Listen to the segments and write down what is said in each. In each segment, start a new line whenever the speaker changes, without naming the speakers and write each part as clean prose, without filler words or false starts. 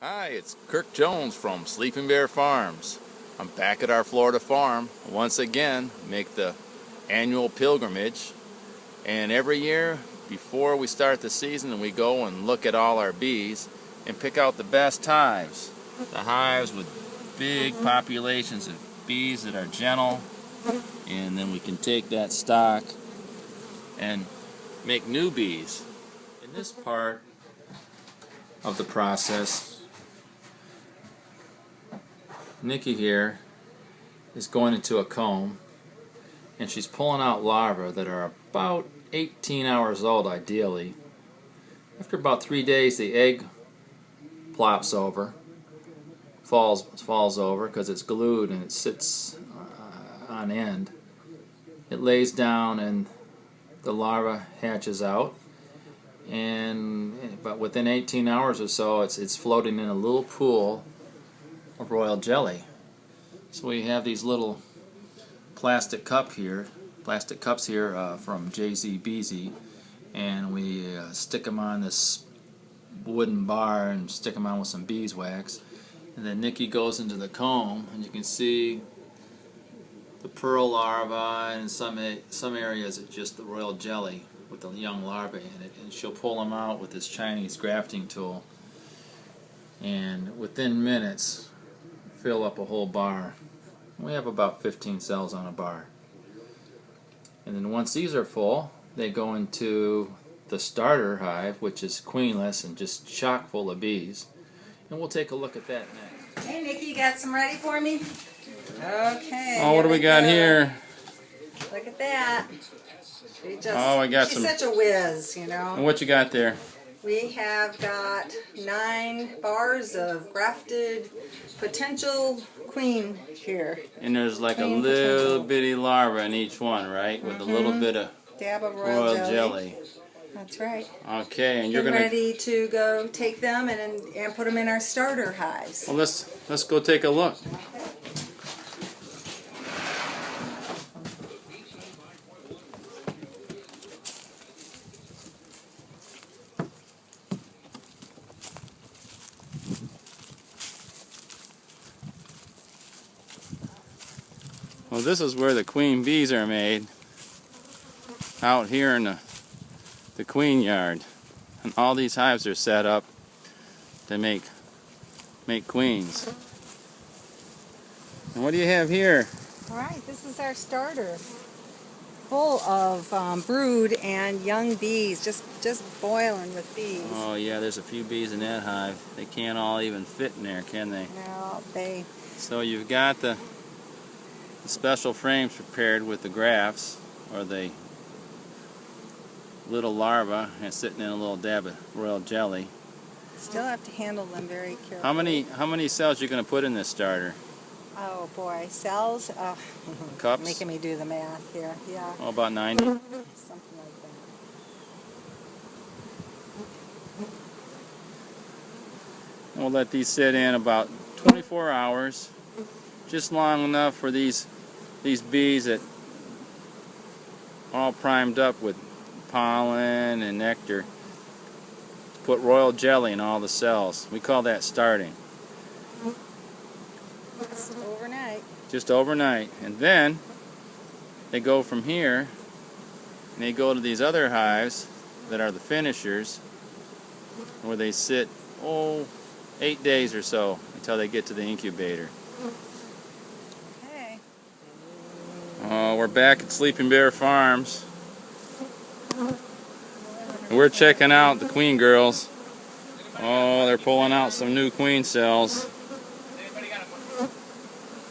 Hi, it's Kirk Jones from Sleeping Bear Farms. I'm back at our Florida farm once again, make the annual pilgrimage. And every year, before we start the season, we go and look at all our bees and pick out the best hives. The hives with big populations of bees that are gentle, and then we can take that stock and make new bees. In this part of the process, Nikki here is going into a comb and she's pulling out larvae that are about 18 hours old ideally. After about 3 days the egg plops over, falls over because it's glued and it sits on end. It lays down and the larva hatches out, but within 18 hours or so it's floating in a little pool of royal jelly. So we have these little plastic cups here from JZBZ, and we stick them on this wooden bar and stick them on with some beeswax, and then Nikki goes into the comb and you can see the pearl larva, and in some areas it's just the royal jelly with the young larvae in it, and she'll pull them out with this Chinese grafting tool, and within minutes fill up a whole bar. We have about 15 cells on a bar. And then once these are full, they go into the starter hive, which is queenless and just chock full of bees. And we'll take a look at that next.
Hey Nikki, you got some ready for me? Okay.
Oh, what do we got here?
Look at that.
She's
such a whiz, you know.
And what you got there?
We have got 9 bars of grafted potential queen here.
And there's like a little bitty larva in each one, right? With a little bit of
dab of
royal jelly.
That's right.
Okay, and you're gonna
ready to go take them and put them in our starter hives.
Well, let's go take a look. Well, this is where the queen bees are made, out here in the queen yard, and all these hives are set up to make queens. And what do you have here?
All right, this is our starter, full of brood and young bees, just boiling with bees.
Oh yeah, there's a few bees in that hive. They can't all even fit in there, can they?
No,
So you've got the special frames prepared with the grafts, or the little larva, and sitting in a little dab of royal jelly.
Still have to handle them very carefully.
How many cells are you going to put in this starter?
Oh boy, cells?
Cups?
Making me do the math here, yeah.
Oh, about 90?
Something like that.
And we'll let these sit in about 24 hours, just long enough for these bees that are all primed up with pollen and nectar to put royal jelly in all the cells. We call that starting. Just overnight. And then they go from here and they go to these other hives that are the finishers, where they sit 8 days or so until they get to the incubator.
Okay.
We're back at Sleeping Bear Farms. We're checking out the queen girls. Oh, they're pulling out some new queen cells.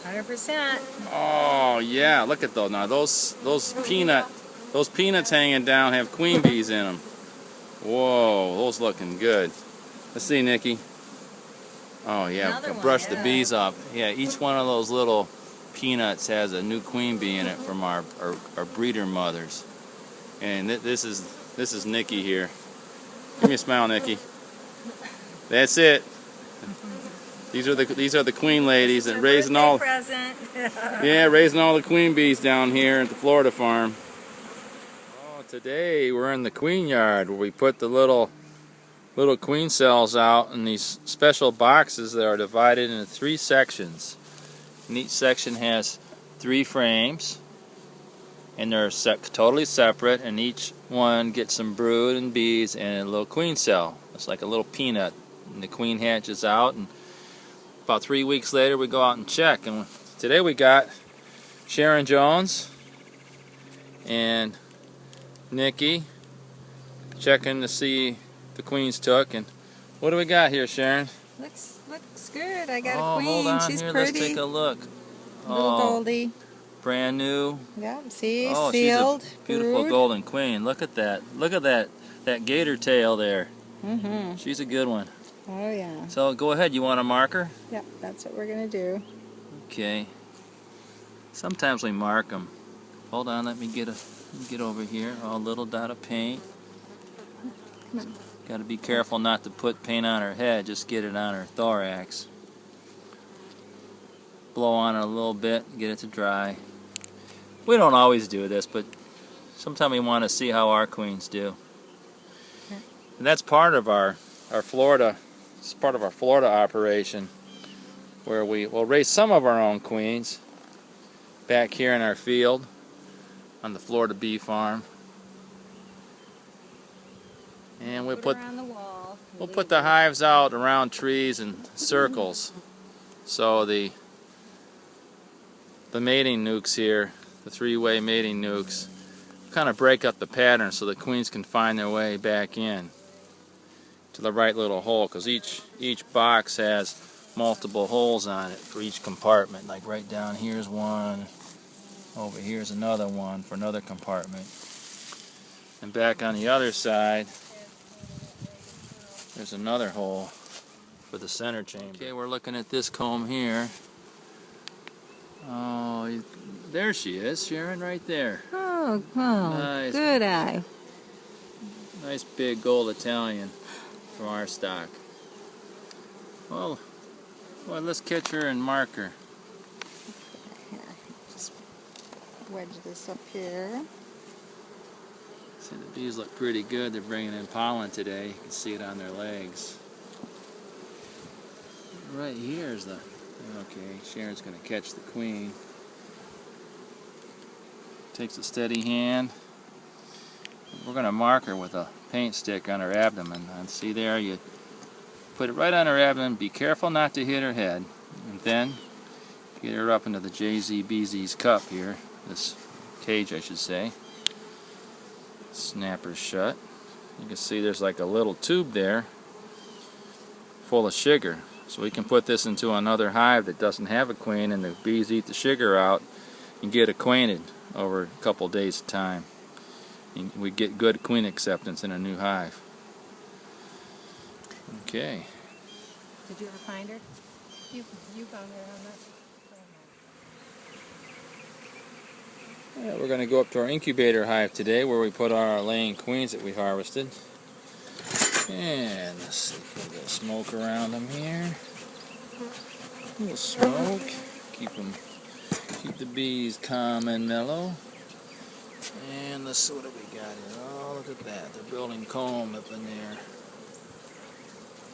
100%.
Oh yeah, look at those. Now those peanuts hanging down have queen bees in them. Whoa, those looking good. Let's see, Nikki. Oh yeah, brush the bees up. Yeah, each one of those little peanuts has a new queen bee in it from our breeder mothers. And this is Nikki here. Give me a smile, Nikki. That's it. These are the queen ladies that raising all raising all the queen bees down here at the Florida farm. Oh, today we're in the queen yard where we put the little little queen cells out in these special boxes that are divided into 3 sections. And each section has 3 frames, and they're totally separate, and each one gets some brood and bees and a little queen cell. It's like a little peanut, and the queen hatches out, and about 3 weeks later we go out and check. And today we got Sharon Jones and Nikki checking to see the queens took. And what do we got here, Sharon?
Looks good. I got a queen.
Hold on
She's
here.
pretty.
Let's take a look.
Little Goldie.
Brand new.
Yep. See,
Oh,
sealed.
she's a beautiful
brood.
golden queen. Look at that. Look at that gator tail there. She's a good one.
Oh yeah.
So go ahead. You want to mark her?
Yep. That's what we're gonna do.
Okay. Sometimes we mark them. Hold on. Let me get over here. Oh, a little dot of paint.
Come on.
Got to be careful not to put paint on her head. Just get it on her thorax. Blow on it a little bit. Get it to dry. We don't always do this, but sometimes we want to see how our queens do.
Okay.
And that's part of our Florida. It's part of our Florida operation, where we will raise some of our own queens back here in our field on the Florida bee farm. And we'll put the hives out around trees and circles, so the mating nucs here, the 3-way mating nucs, kind of break up the pattern so the queens can find their way back in to the right little hole, because each box has multiple holes on it for each compartment. Like right down here's one, over here's another one for another compartment, and back on the other side there's another hole for the center chamber. Okay, we're looking at this comb here. Oh, there she is, Sharon, right there.
Oh,
Nice.
Good eye.
Nice big gold Italian from our stock. Well, let's catch her and mark her.
Here, just wedge this up here.
See, the bees look pretty good. They're bringing in pollen today. You can see it on their legs. Right here's the... Okay, Sharon's going to catch the queen. Takes a steady hand. We're going to mark her with a paint stick on her abdomen. And see there, you put it right on her abdomen. Be careful not to hit her head. And then get her up into the JZBZ's cup here. This cage, I should say. Snap her shut. You can see there's like a little tube there full of sugar. So we can put this into another hive that doesn't have a queen, and the bees eat the sugar out and get acquainted over a couple days of time. And we get good queen acceptance in a new hive. Okay.
Did you ever find her? You found her on that.
Yeah, we're going to go up to our incubator hive today, where we put our laying queens that we harvested. And let's see, put a little smoke around them here. A little smoke. Keep the bees calm and mellow. And let's see what we got here. Oh, look at that. They're building comb up in there.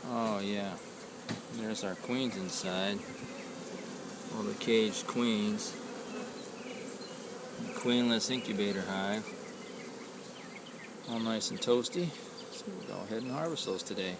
Oh, yeah. There's our queens inside. All the caged queens. Queenless incubator hive. All nice and toasty. So we'll go ahead and harvest those today.